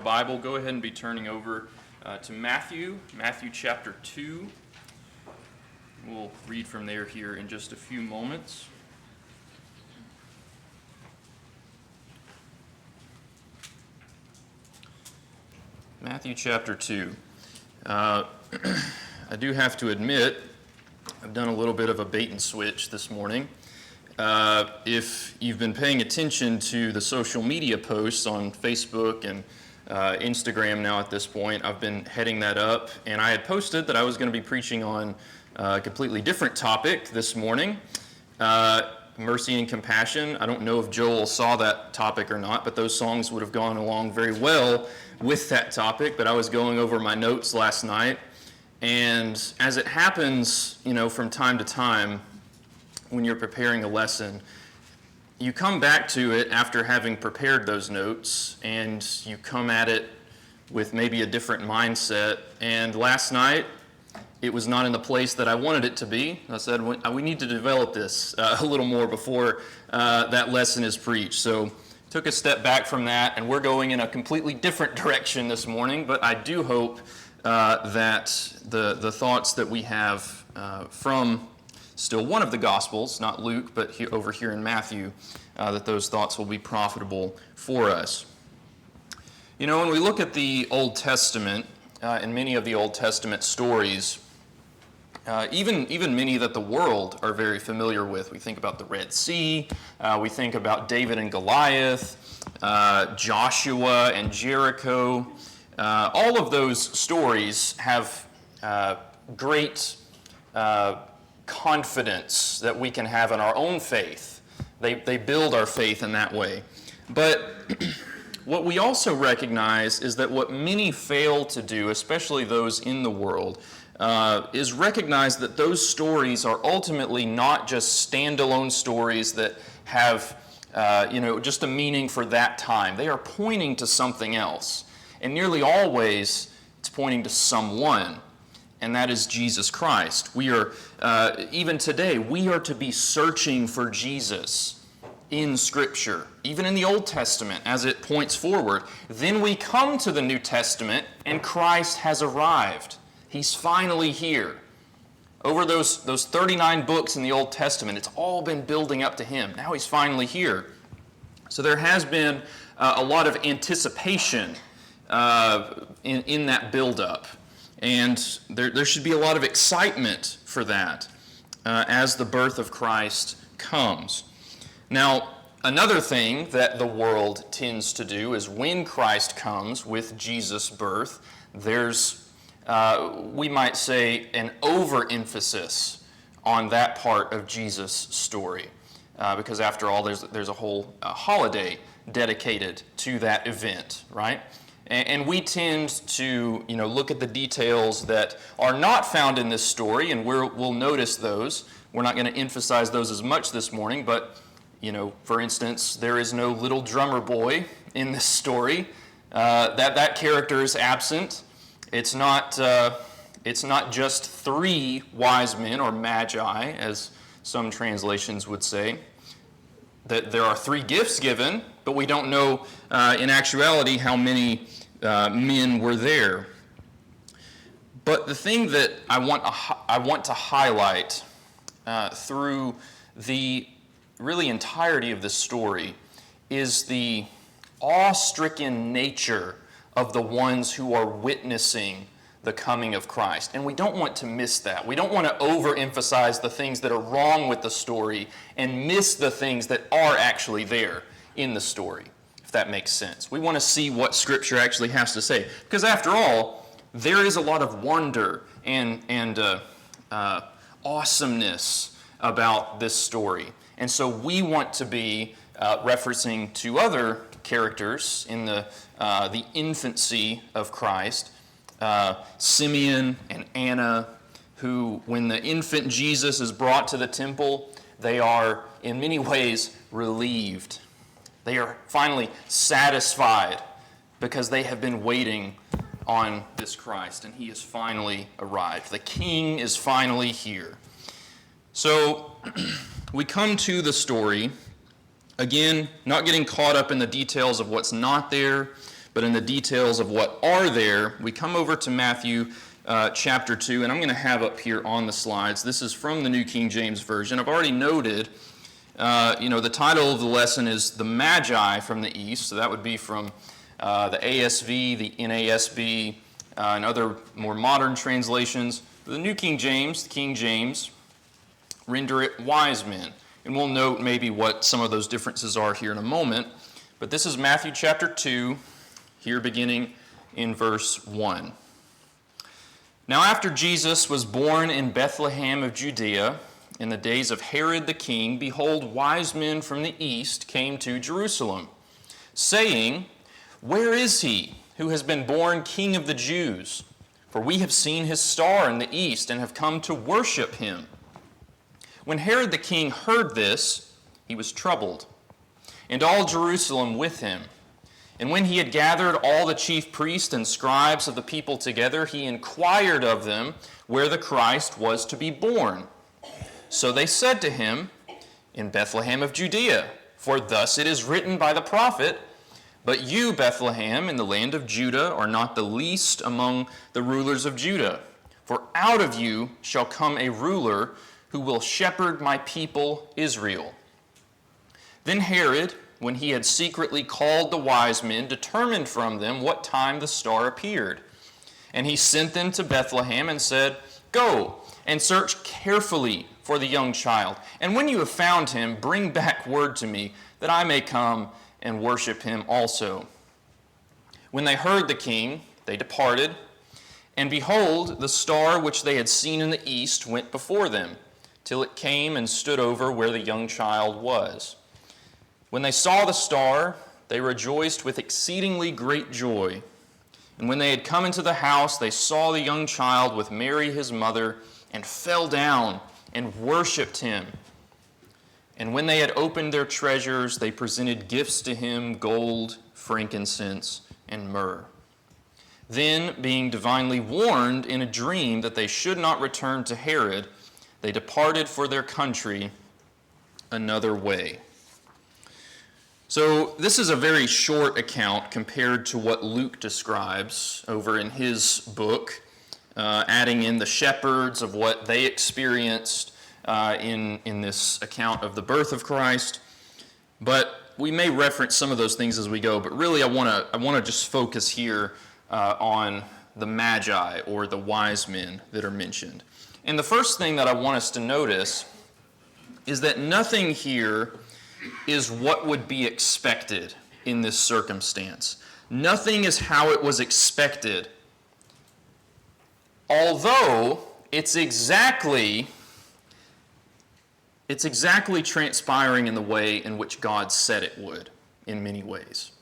Bible, go ahead and be turning over to Matthew chapter 2. We'll read from there here in just a few moments. Matthew chapter 2. I do have to admit, I've done a little bit of a bait and switch this morning. If you've been paying attention to the social media posts on Facebook and Instagram now at this point, I've been heading that up, and I had posted that I was going to be preaching on a completely different topic this morning, mercy and compassion. I don't know if Joel saw that topic or not, but those songs would have gone along very well with that topic. But I was going over my notes last night, and as it happens, from time to time, when you're preparing a lesson, you come back to it after having prepared those notes, and you come at it with maybe a different mindset. And last night, it was not in the place that I wanted it to be. I said, we need to develop this a little more before that lesson is preached. So took a step back from that, and we're going in a completely different direction this morning. But I do hope that the thoughts that we have from still one of the Gospels, not Luke, but over here in Matthew, that those thoughts will be profitable for us. When we look at the Old Testament, and many of the Old Testament stories, even many that the world are very familiar with. We think about the Red Sea, we think about David and Goliath, Joshua and Jericho. All of those stories have great confidence that we can have in our own faith. They build our faith in that way. But what we also recognize is that what many fail to do, especially those in the world, is recognize that those stories are ultimately not just standalone stories that have just a meaning for that time. They are pointing to something else. And nearly always, it's pointing to someone. And that is Jesus Christ. We are, even today, we are to be searching for Jesus in Scripture, even in the Old Testament, as it points forward. Then we come to the New Testament, and Christ has arrived. He's finally here. Over those 39 books in the Old Testament, it's all been building up to Him. Now He's finally here. So there has been a lot of anticipation in that buildup. And there should be a lot of excitement for that as the birth of Christ comes. Now, another thing that the world tends to do is when Christ comes with Jesus' birth, there's, we might say, an overemphasis on that part of Jesus' story. Because after all, there's a whole holiday dedicated to that event, right? And we tend to, look at the details that are not found in this story, and we'll notice those. We're not going to emphasize those as much this morning, but, for instance, there is no little drummer boy in this story. That character is absent. It's not just three wise men, or Magi, as some translations would say. That there are three gifts given, but we don't know in actuality how many men were there. But the thing that I want to highlight through the really entirety of this story is the awe-stricken nature of the ones who are witnessing the coming of Christ. And we don't want to miss that. We don't want to overemphasize the things that are wrong with the story and miss the things that are actually there in the story, if that makes sense. We want to see what Scripture actually has to say. Because after all, there is a lot of wonder and awesomeness about this story. And so we want to be referencing to other characters in the infancy of Christ, Simeon and Anna, who, when the infant Jesus is brought to the temple, they are in many ways relieved. They are finally satisfied because they have been waiting on this Christ, and He has finally arrived. The King is finally here. So we come to the story, again, not getting caught up in the details of what's not there, But in the details of what are there, we come over to Matthew chapter 2, and I'm going to have up here on the slides. This is from the New King James Version. I've already noted, the title of the lesson is The Magi from the East, so that would be from the ASV, the NASB, and other more modern translations. The New King James, the King James, render it wise men. And we'll note maybe what some of those differences are here in a moment. But this is Matthew chapter 2, here beginning in verse 1. Now after Jesus was born in Bethlehem of Judea, in the days of Herod the king, behold, wise men from the east came to Jerusalem, saying, Where is he who has been born King of the Jews? For we have seen his star in the east and have come to worship him. When Herod the king heard this, he was troubled, and all Jerusalem with him. And when he had gathered all the chief priests and scribes of the people together, he inquired of them where the Christ was to be born. So they said to him, In Bethlehem of Judea, for thus it is written by the prophet, But you, Bethlehem, in the land of Judah, are not the least among the rulers of Judah. For out of you shall come a ruler who will shepherd my people Israel. Then Herod, when he had secretly called the wise men, determined from them what time the star appeared. And he sent them to Bethlehem and said, Go and search carefully for the young child. And when you have found him, bring back word to me, that I may come and worship him also. When they heard the king, they departed. And behold, the star which they had seen in the east went before them, till it came and stood over where the young child was. When they saw the star, they rejoiced with exceedingly great joy. And when they had come into the house, they saw the young child with Mary his mother, and fell down and worshipped him. And when they had opened their treasures, they presented gifts to him, gold, frankincense, and myrrh. Then, being divinely warned in a dream that they should not return to Herod, they departed for their country another way. So this is a very short account compared to what Luke describes over in his book, adding in the shepherds of what they experienced in this account of the birth of Christ. But we may reference some of those things as we go, but really I want to just focus here on the Magi, or the wise men that are mentioned. And the first thing that I want us to notice is that nothing here is what would be expected in this circumstance. Nothing is how it was expected, although it's exactly transpiring in the way in which God said it would in many ways.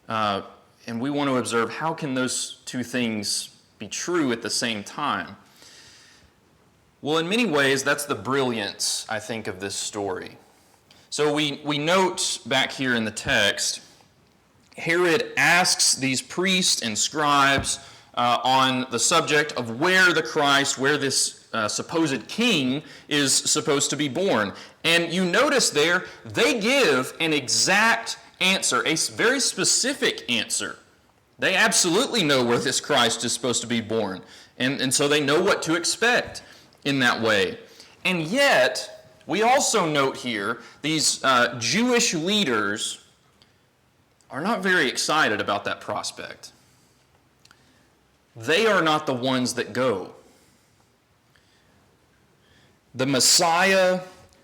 And we want to observe, how can those two things be true at the same time? Well, in many ways, that's the brilliance, I think, of this story. So we note back here in the text, Herod asks these priests and scribes on the subject of where the Christ, where this supposed king is supposed to be born. And you notice there, they give an exact answer, a very specific answer. They absolutely know where this Christ is supposed to be born. And so they know what to expect in that way. And yet, we also note here, these Jewish leaders are not very excited about that prospect. They are not the ones that go. The Messiah,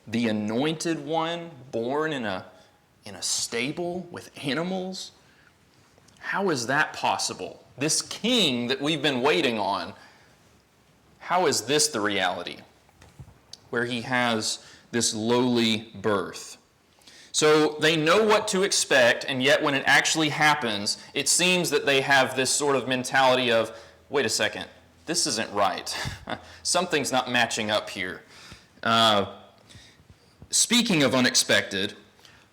the anointed one, born in a stable with animals, how is that possible? This king that we've been waiting on, how is this the reality? Where he has this lowly birth. So they know what to expect, and yet when it actually happens, it seems that they have this sort of mentality of, wait a second, this isn't right. Something's not matching up here. Speaking of unexpected,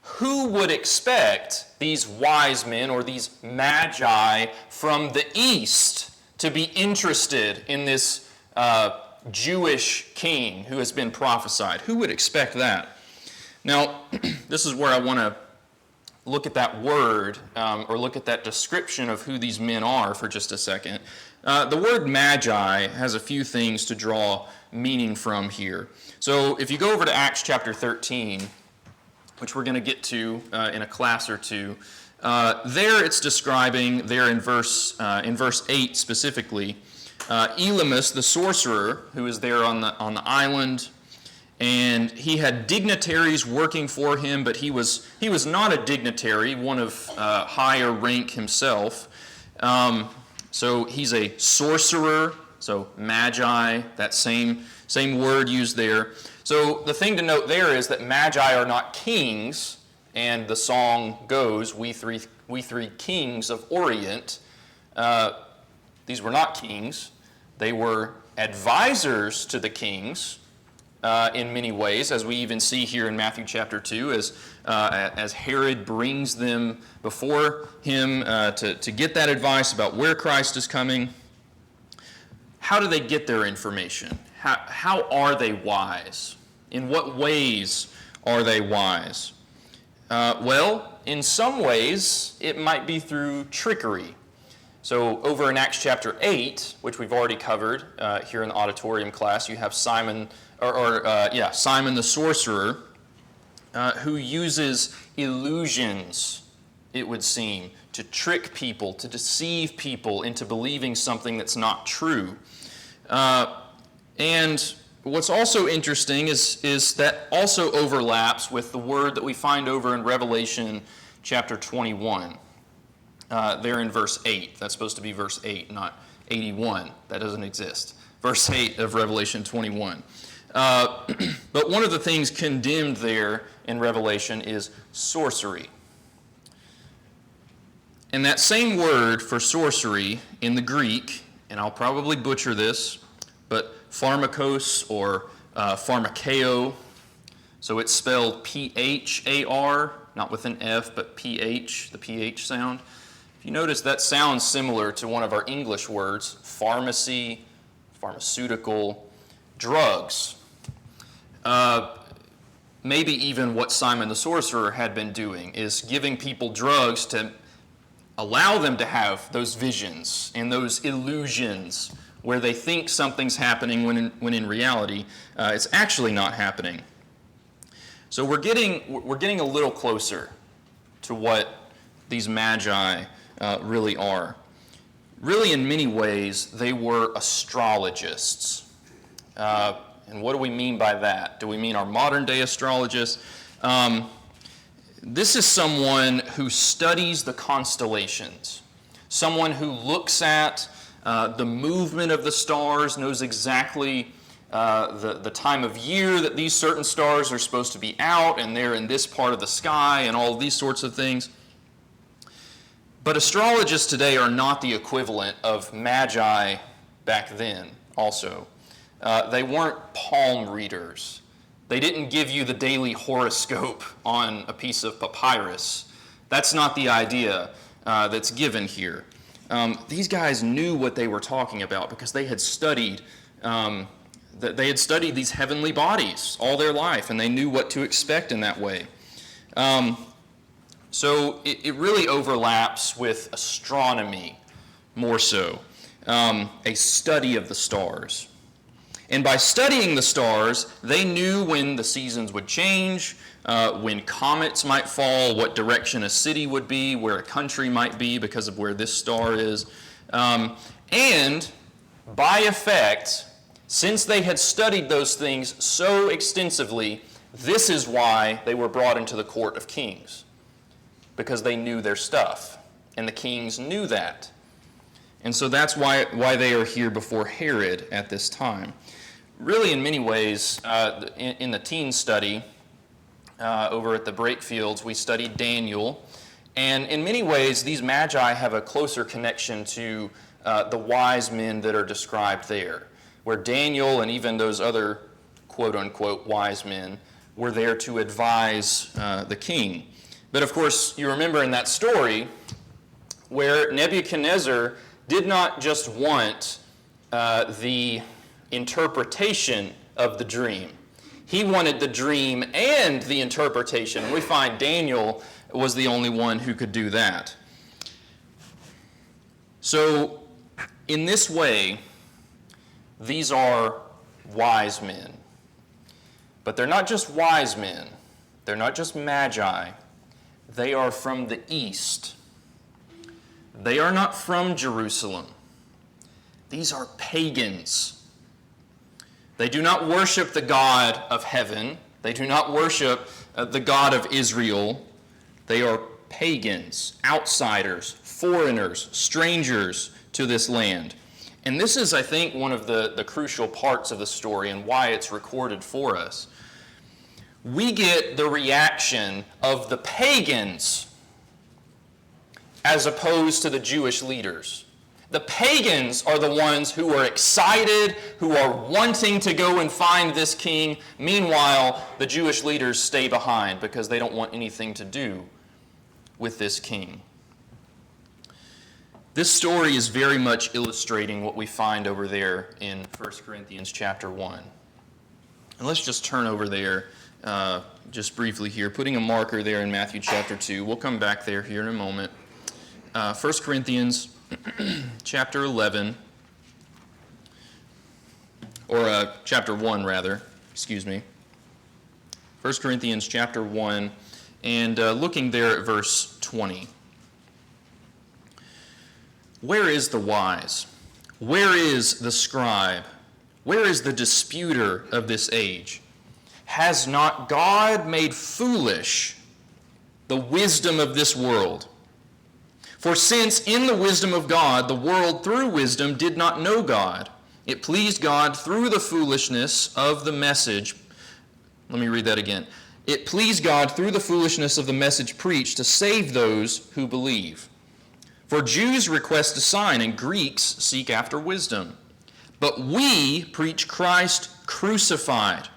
who would expect these wise men or these magi from the east to be interested in this Jewish king who has been prophesied? Who would expect that? Now, this is where I want to look at that word or look at that description of who these men are for just a second. The word Magi has a few things to draw meaning from here. So if you go over to Acts chapter 13, which we're going to get to in a class or two, there it's describing, there in verse 8 specifically, Elymas, the sorcerer, who is there on the island, and he had dignitaries working for him, but he was not a dignitary, one of higher rank himself. So he's a sorcerer, so Magi, that same word used there. So the thing to note there is that Magi are not kings, and the song goes, we three kings of Orient. These were not kings. They were advisors to the kings in many ways, as we even see here in Matthew chapter 2, as Herod brings them before him to get that advice about where Christ is coming. How do they get their information? How are they wise? In what ways are they wise? Well, in some ways, it might be through trickery. So over in Acts chapter 8, which we've already covered here in the auditorium class, you have Simon the sorcerer, who uses illusions, it would seem, to trick people, to deceive people into believing something that's not true. And what's also interesting is that also overlaps with the word that we find over in Revelation chapter 21, there in verse 8. That's supposed to be verse 8, not 81. That doesn't exist. Verse 8 of Revelation 21. But one of the things condemned there in Revelation is sorcery. And that same word for sorcery in the Greek, and I'll probably butcher this, but pharmakos or pharmakeo, so it's spelled P-H-A-R, not with an F, but P-H, the P-H sound. If you notice, that sounds similar to one of our English words, pharmacy, pharmaceutical, drugs. Maybe even what Simon the sorcerer had been doing is giving people drugs to allow them to have those visions and those illusions where they think something's happening when in reality it's actually not happening. So we're getting a little closer to what these Magi really are. Really, in many ways, they were astrologists. And what do we mean by that? Do we mean our modern-day astrologists? This is someone who studies the constellations, someone who looks at the movement of the stars, knows exactly the time of year that these certain stars are supposed to be out, and they're in this part of the sky, and all these sorts of things. But astrologists today are not the equivalent of Magi back then also. They weren't palm readers. They didn't give you the daily horoscope on a piece of papyrus. That's not the idea that's given here. These guys knew what they were talking about because they had studied these heavenly bodies all their life, and they knew what to expect in that way. So it really overlaps with astronomy more so, a study of the stars. And by studying the stars, they knew when the seasons would change, when comets might fall, what direction a city would be, where a country might be because of where this star is. And by effect, since they had studied those things so extensively, this is why they were brought into the court of kings, because they knew their stuff, and the kings knew that. And so that's why they are here before Herod at this time. Really, in many ways, in the teen study over at the Breakfields, we studied Daniel. And in many ways, these Magi have a closer connection to the wise men that are described there, where Daniel and even those other quote-unquote wise men were there to advise the king. But of course, you remember in that story where Nebuchadnezzar did not just want the interpretation of the dream. He wanted the dream and the interpretation. And we find Daniel was the only one who could do that. So, in this way, these are wise men. But they're not just wise men. They're not just magi. They are from the east. They are not from Jerusalem. These are pagans. They do not worship the God of heaven. They do not worship the God of Israel. They are pagans, outsiders, foreigners, strangers to this land. And this is, I think, one of the crucial parts of the story and why it's recorded for us. We get the reaction of the pagans as opposed to the Jewish leaders. The pagans are the ones who are excited, who are wanting to go and find this king. Meanwhile, the Jewish leaders stay behind because they don't want anything to do with this king. This story is very much illustrating what we find over there in 1 Corinthians chapter 1. And let's just turn over there just briefly here, putting a marker there in Matthew chapter 2. We'll come back there here in a moment. 1 Corinthians chapter 11, or chapter 1 rather, excuse me. 1 Corinthians chapter 1, and looking there at verse 20. Where is the wise? Where is the scribe? Where is the disputer of this age? Has not God made foolish the wisdom of this world? For since in the wisdom of God, the world through wisdom did not know God, it pleased God through the foolishness of the message. Let me read that again. It pleased God through the foolishness of the message preached to save those who believe. For Jews request a sign, and Greeks seek after wisdom. But we preach Christ crucified.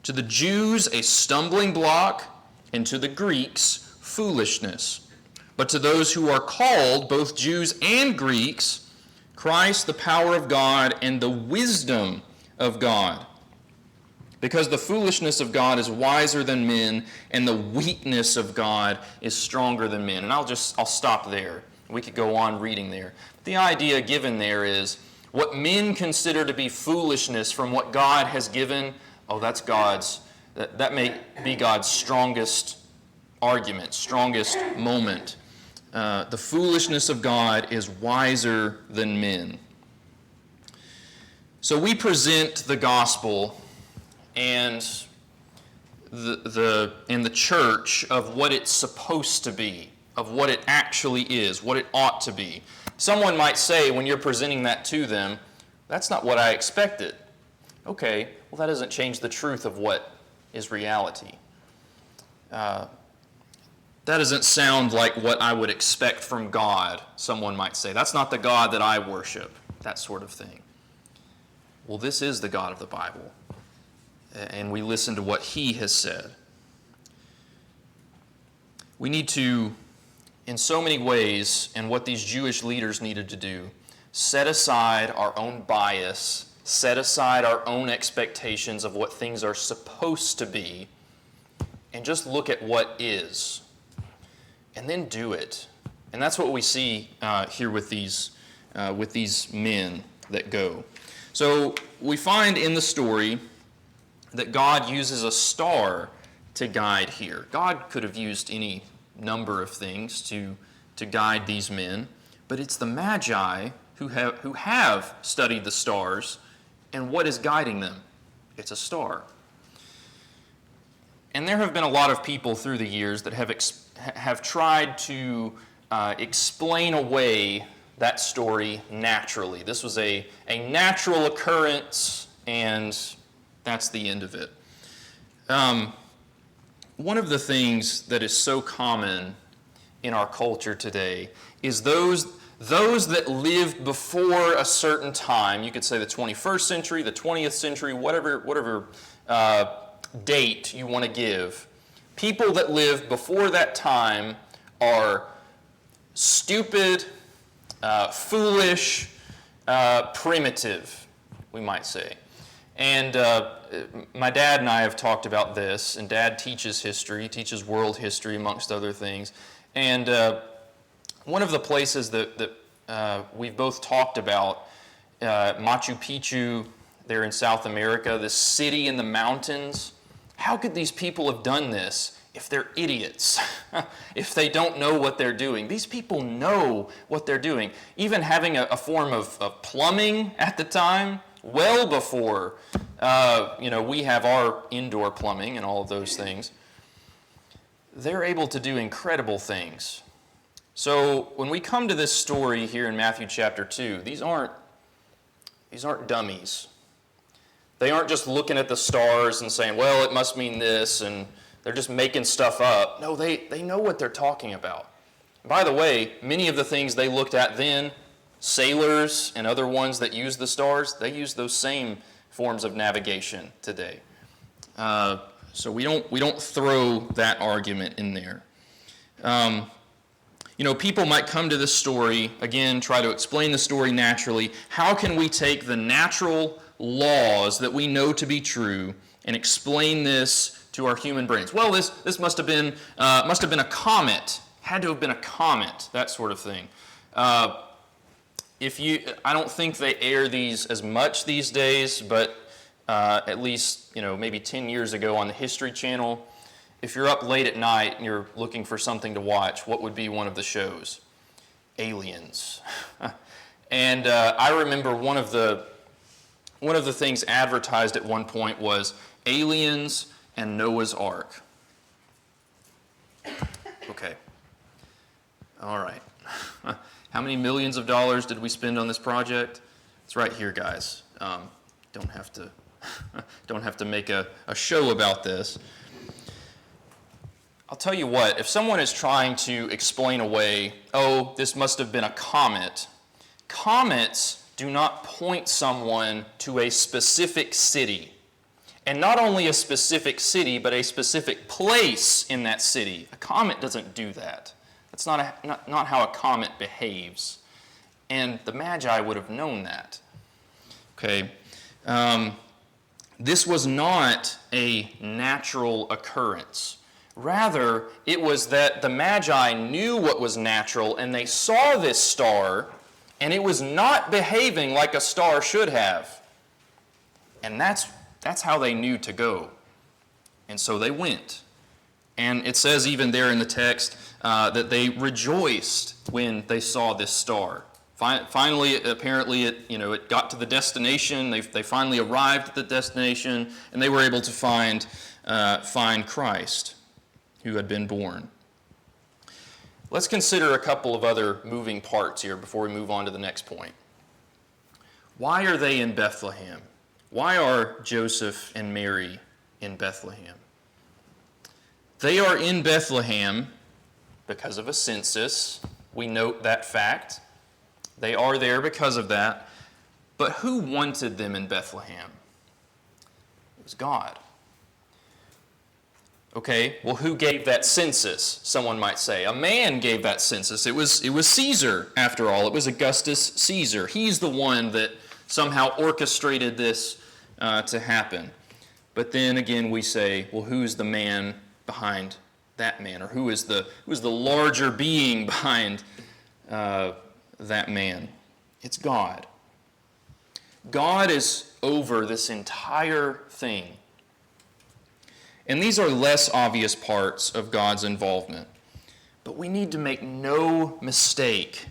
To the Jews a stumbling block, and to the Greeks foolishness. But to those who are called, both Jews and Greeks, Christ the power of God and the wisdom of God. Because the foolishness of God is wiser than men, and the weakness of God is stronger than men. And I'll stop there. We could go on reading there. The idea given there is what men consider to be foolishness from what God has given. Oh, that's God's. That may be God's strongest argument, strongest moment. The foolishness of God is wiser than men. So we present the gospel and the church of what it's supposed to be, of what it actually is, what it ought to be. Someone might say when you're presenting that to them, that's not what I expected. Okay, well that doesn't change the truth of what is reality. That doesn't sound like what I would expect from God, someone might say. That's not the God that I worship, that sort of thing. Well, this is the God of the Bible, and we listen to what He has said. We need to, in so many ways, and what these Jewish leaders needed to do, set aside our own bias, set aside our own expectations of what things are supposed to be, and just look at what is, and then do it. And that's what we see here with these men that go. So we find in the story that God uses a star to guide here. God could have used any number of things to guide these men, but it's the Magi who have studied the stars, and what is guiding them? It's a star. And there have been a lot of people through the years that have tried to explain away that story naturally. This was a natural occurrence, and that's the end of it. One of the things that is so common in our culture today is those that lived before a certain time, you could say the 21st century, the 20th century, whatever date you want to give, people that lived before that time are stupid, foolish, primitive, we might say. And my dad and I have talked about this, and Dad teaches history, teaches world history amongst other things. And one of the places that we've both talked about, Machu Picchu there in South America, this city in the mountains. How could these people have done this if they're idiots, if they don't know what they're doing? These people know what they're doing. Even having a form of plumbing at the time, well before we have our indoor plumbing and all of those things. They're able to do incredible things. So when we come to this story here in Matthew chapter 2, these aren't dummies. They aren't just looking at the stars and saying, well, it must mean this, and they're just making stuff up. No, they know what they're talking about. By the way, many of the things they looked at then, sailors and other ones that use the stars, they use those same forms of navigation today. So we don't throw that argument in there. People might come to this story, again, try to explain the story naturally. How can we take the natural laws that we know to be true and explain this to our human brains? Well, this must have been a comet. Had to have been a comet, that sort of thing. I don't think they air these as much these days, but at least maybe 10 years ago on the History Channel, if you're up late at night and you're looking for something to watch, what would be one of the shows? Aliens. And I remember one of the things advertised at one point was aliens and Noah's Ark. Okay. All right. How many millions of dollars did we spend on this project? It's right here, guys. Don't have to make a show about this. I'll tell you what, if someone is trying to explain away, oh, this must have been a comet, comets do not point someone to a specific city. And not only a specific city, but a specific place in that city. A comet doesn't do that. That's not how a comet behaves. And the Magi would have known that. Okay. This was not a natural occurrence. Rather, it was that the Magi knew what was natural, and they saw this star, and it was not behaving like a star should have. And that's how they knew to go. And so they went. And it says even there in the text that they rejoiced when they saw this star. Finally, apparently, it got to the destination. They finally arrived at the destination, and they were able to find Christ, who had been born. Let's consider a couple of other moving parts here before we move on to the next point. Why are they in Bethlehem? Why are Joseph and Mary in Bethlehem? They are in Bethlehem because of a census. We note that fact. They are there because of that. But who wanted them in Bethlehem? It was God. Okay, well, who gave that census? Someone might say. A man gave that census. It was Caesar, after all. It was Augustus Caesar. He's the one that somehow orchestrated this to happen. But then again, we say, well, who's the man behind that man? Or who is the larger being behind that man? It's God. God is over this entire thing. And these are less obvious parts of God's involvement. But we need to make no mistake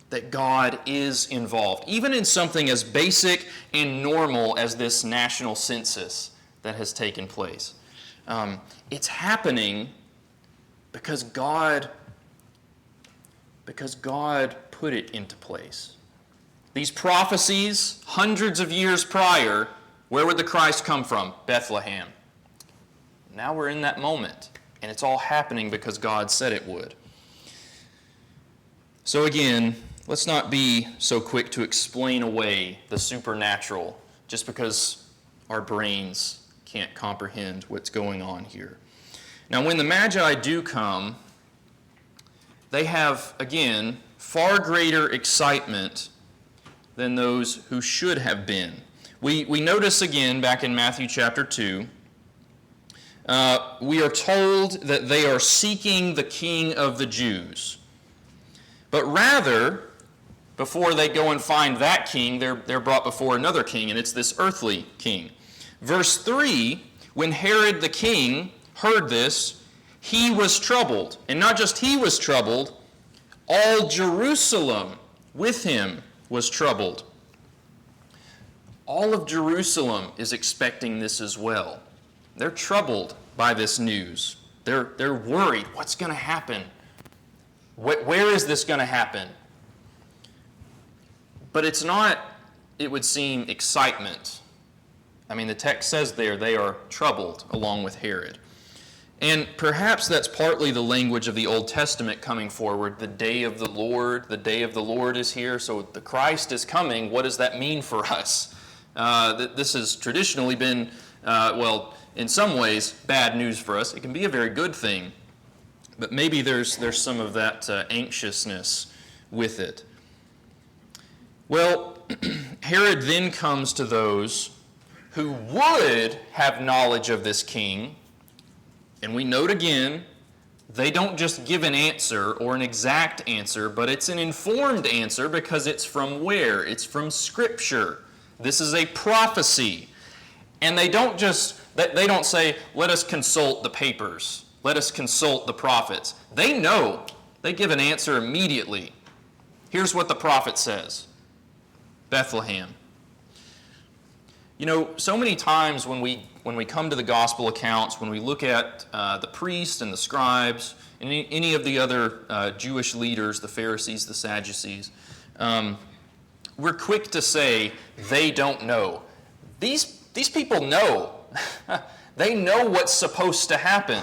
that God is involved, even in something as basic and normal as this national census that has taken place. It's happening because God put it into place. These prophecies, hundreds of years prior, where would the Christ come from? Bethlehem. Now we're in that moment, and it's all happening because God said it would. So again, let's not be so quick to explain away the supernatural just because our brains can't comprehend what's going on here. Now, when the Magi do come, they have, again, far greater excitement than those who should have been. We notice again back in Matthew chapter 2, we are told that they are seeking the king of the Jews. But rather, before they go and find that king, they're brought before another king, and it's this earthly king. Verse 3, when Herod the king heard this, he was troubled. And not just he was troubled, all Jerusalem with him was troubled. All of Jerusalem is expecting this as well. They're troubled by this news. They're worried. What's going to happen? Where is this going to happen? But it's not, it would seem, excitement. I mean, the text says there they are troubled along with Herod. And perhaps that's partly the language of the Old Testament coming forward. The day of the Lord is here, so the Christ is coming. What does that mean for us? This has traditionally been, in some ways, bad news for us. It can be a very good thing, but maybe there's some of that anxiousness with it. Well, Herod then comes to those who would have knowledge of this king, and we note again, they don't just give an answer or an exact answer, but it's an informed answer because it's from where? It's from Scripture. This is a prophecy. And they don't say, let us consult the papers. Let us consult the prophets. They know. They give an answer immediately. Here's what the prophet says. Bethlehem. You know, so many times when we come to the gospel accounts, when we look at the priests and the scribes, and any of the other Jewish leaders, the Pharisees, the Sadducees, we're quick to say they don't know. These people know. They know what's supposed to happen.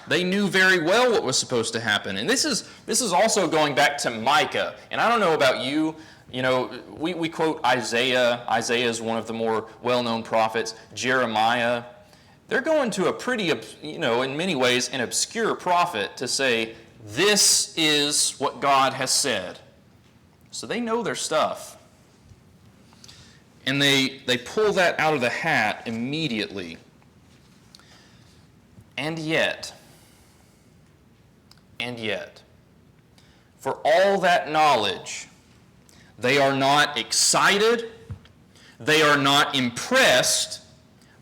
They knew very well what was supposed to happen. And this is also going back to Micah. And I don't know about you. You know, we quote Isaiah. Isaiah is one of the more well-known prophets. Jeremiah. They're going to a pretty, in many ways, an obscure prophet to say, this is what God has said. So they know their stuff. And they pull that out of the hat immediately. And yet, for all that knowledge, they are not excited, they are not impressed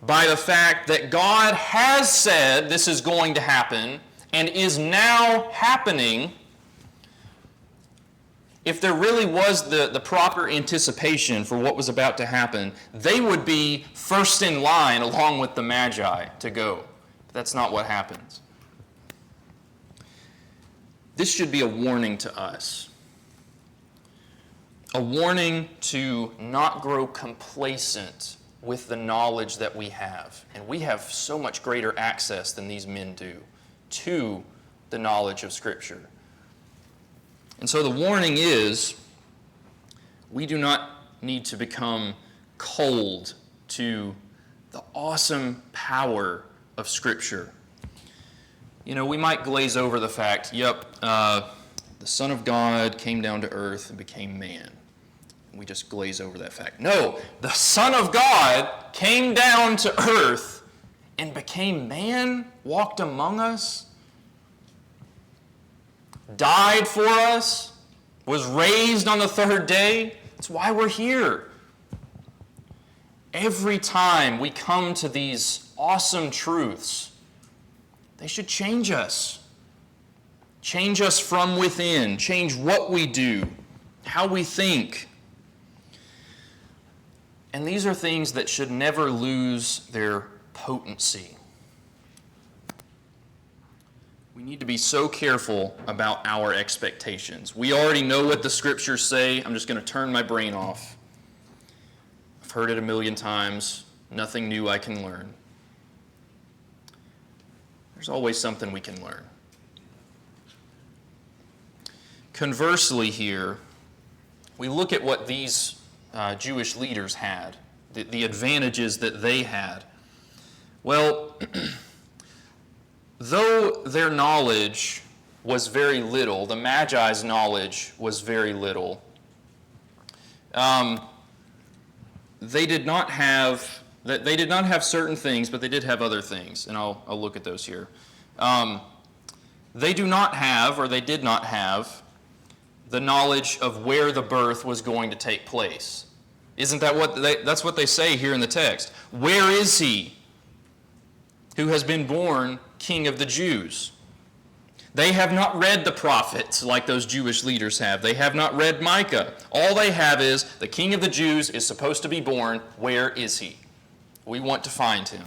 by the fact that God has said this is going to happen and is now happening. If there really was the proper anticipation for what was about to happen, they would be first in line along with the Magi to go. But that's not what happens. This should be a warning to us. A warning to not grow complacent with the knowledge that we have. And we have so much greater access than these men do to the knowledge of Scripture. And so the warning is, we do not need to become cold to the awesome power of Scripture. You know, we might glaze over the fact, the Son of God came down to earth and became man. We just glaze over that fact. No, the Son of God came down to earth and became man, walked among us, died for us, was raised on the third day. That's why we're here. Every time we come to these awesome truths, they should change us. Change us from within. Change what we do, how we think. And these are things that should never lose their potency. We need to be so careful about our expectations. We already know what the Scriptures say. I'm just going to turn my brain off. I've heard it a million times. Nothing new I can learn. There's always something we can learn. Conversely here, we look at what these Jewish leaders had, the advantages that they had. Well, though their knowledge was very little, the Magi's knowledge was very little, they did not have certain things, but they did have other things, and I'll look at those here. They do not have, or they did not have, the knowledge of where the birth was going to take place. Isn't that that's what they say here in the text? Where is he who has been born King of the Jews? They have not read the prophets like those Jewish leaders have. They have not read Micah. All they have is, the King of the Jews is supposed to be born. Where is he? We want to find him.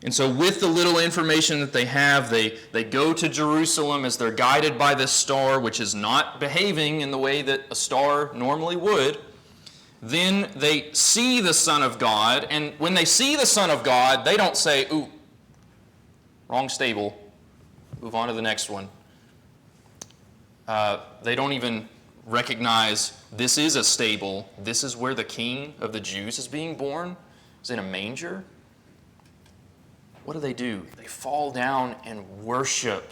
And so with the little information that they have, they go to Jerusalem as they're guided by this star, which is not behaving in the way that a star normally would. Then they see the Son of God, and when they see the Son of God, they don't say, ooh, wrong stable, move on to the next one. They don't even recognize this is a stable, this is where the King of the Jews is being born, is in a manger. What do? They fall down and worship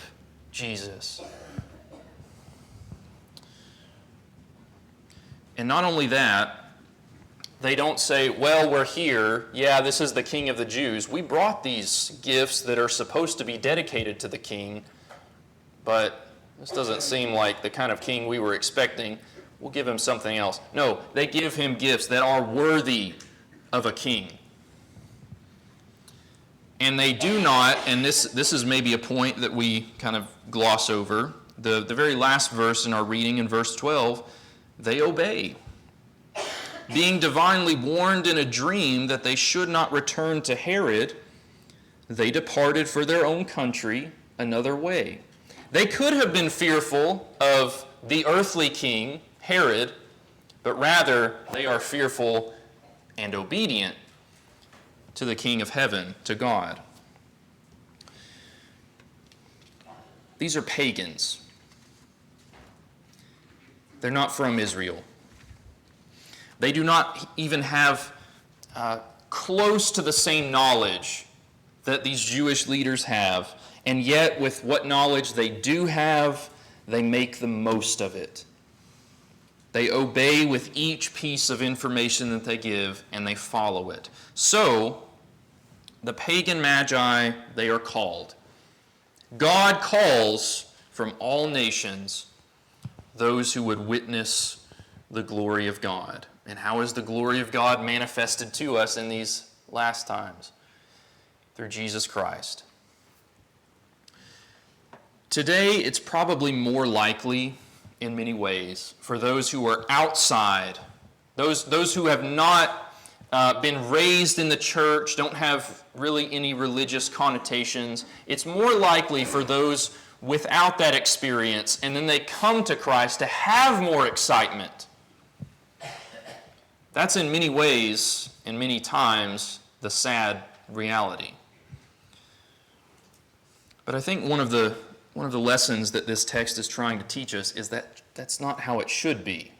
Jesus. And not only that, they don't say, well, we're here. Yeah, this is the King of the Jews. We brought these gifts that are supposed to be dedicated to the king, but this doesn't seem like the kind of king we were expecting. We'll give him something else. No, they give him gifts that are worthy of a king. And they do not, and this is maybe a point that we kind of gloss over, the very last verse in our reading in verse 12, they obey. Being divinely warned in a dream that they should not return to Herod, they departed for their own country another way. They could have been fearful of the earthly king, Herod, but rather they are fearful and obedient to the King of heaven, to God. These are pagans. They're not from Israel. They do not even have close to the same knowledge that these Jewish leaders have, and yet with what knowledge they do have, they make the most of it. They obey with each piece of information that they give, and they follow it. So, the pagan Magi, they are called. God calls from all nations those who would witness the glory of God. And how is the glory of God manifested to us in these last times? Through Jesus Christ. Today, it's probably more likely, in many ways, for those who are outside, those who have not been raised in the church, don't have really any religious connotations. It's more likely for those without that experience, and then they come to Christ to have more excitement. That's in many ways, and many times, the sad reality. But I think one of the lessons that this text is trying to teach us is that that's not how it should be.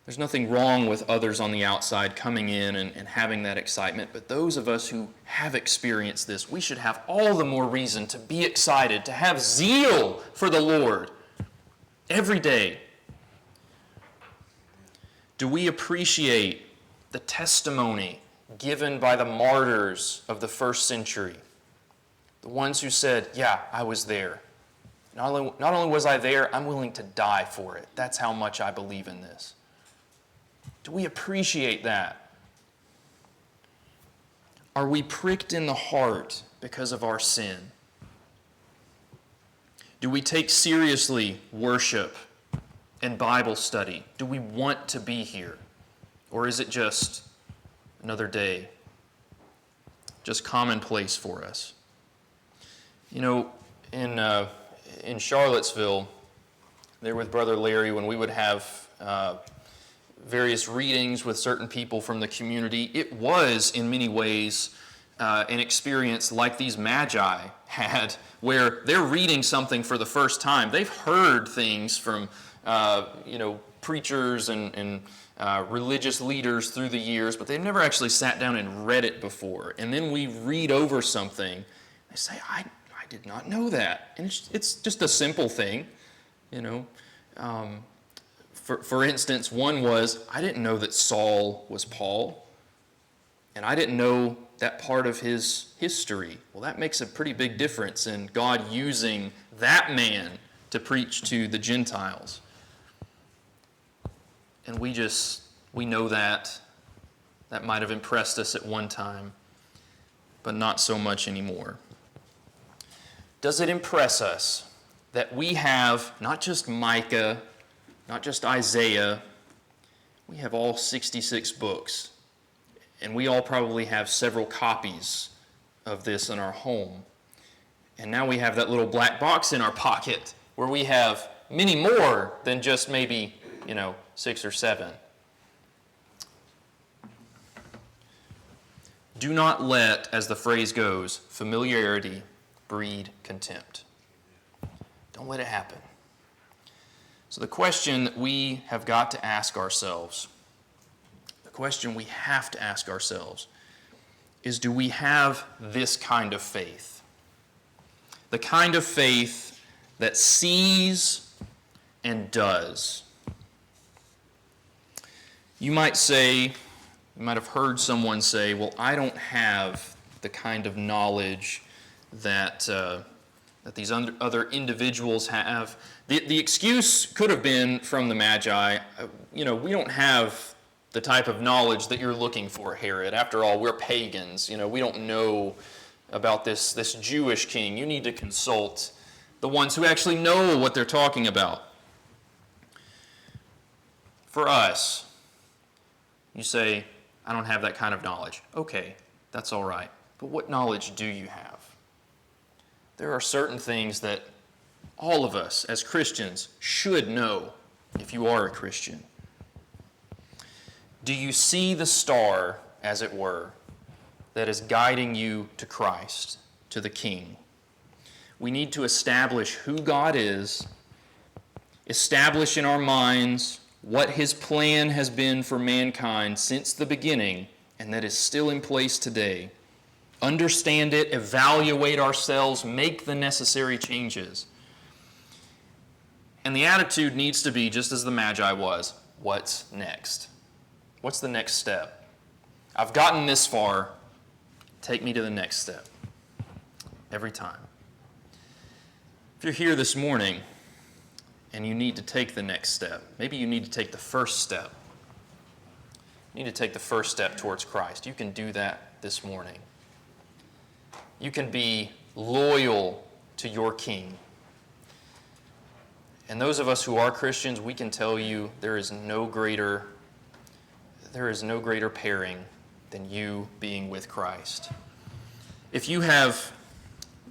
There's nothing wrong with others on the outside coming in and having that excitement, but those of us who have experienced this, we should have all the more reason to be excited, to have zeal for the Lord every day. Do we appreciate the testimony given by the martyrs of the first century? The ones who said, yeah, I was there. Not only was I there, I'm willing to die for it. That's how much I believe in this. Do we appreciate that? Are we pricked in the heart because of our sin? Do we take seriously worship and Bible study? Do we want to be here? Or is it just another day? Just commonplace for us? You know, in Charlottesville, there with Brother Larry, when we would have various readings with certain people from the community, it was in many ways an experience like these Magi had, where they're reading something for the first time. They've heard things from preachers and religious leaders through the years, but they've never actually sat down and read it before. And then we read over something, they say, I did not know that. And it's just a simple thing, For instance, one was, I didn't know that Saul was Paul, and I didn't know that part of his history. Well, that makes a pretty big difference in God using that man to preach to the Gentiles. And we know that might have impressed us at one time, but not so much anymore. Does it impress us that we have not just Micah, not just Isaiah, we have all 66 books, and we all probably have several copies of this in our home. And now we have that little black box in our pocket where we have many more than just maybe, 6 or 7. Do not let, as the phrase goes, familiarity breed contempt. Don't let it happen. So the question that we have got to ask ourselves, the question we have to ask ourselves is, do we have this kind of faith? The kind of faith that sees and does. You might have heard someone say, well, I don't have the kind of knowledge that these other individuals have. The excuse could have been from the Magi, we don't have the type of knowledge that you're looking for, Herod. After all, we're pagans. We don't know about this Jewish king. You need to consult the ones who actually know what they're talking about. For us, you say, I don't have that kind of knowledge. Okay, that's all right. But what knowledge do you have? There are certain things that all of us as Christians should know if you are a Christian. Do you see the star, as it were, that is guiding you to Christ, to the King? We need to establish who God is, establish in our minds what His plan has been for mankind since the beginning, and that is still in place today. Understand it, evaluate ourselves, make the necessary changes. And the attitude needs to be, just as the Magi was, what's next? What's the next step? I've gotten this far, take me to the next step. Every time. If you're here this morning and you need to take the next step, maybe you need to take the first step. You need to take the first step towards Christ. You can do that this morning. You can be loyal to your King. And those of us who are Christians, we can tell you there is no greater pairing than you being with Christ. If you have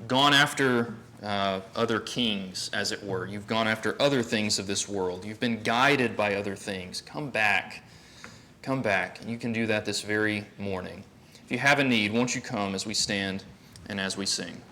gone after other kings, as it were, you've gone after other things of this world, you've been guided by other things, come back. Come back. You can do that this very morning. If you have a need, won't you come as we stand and as we sing?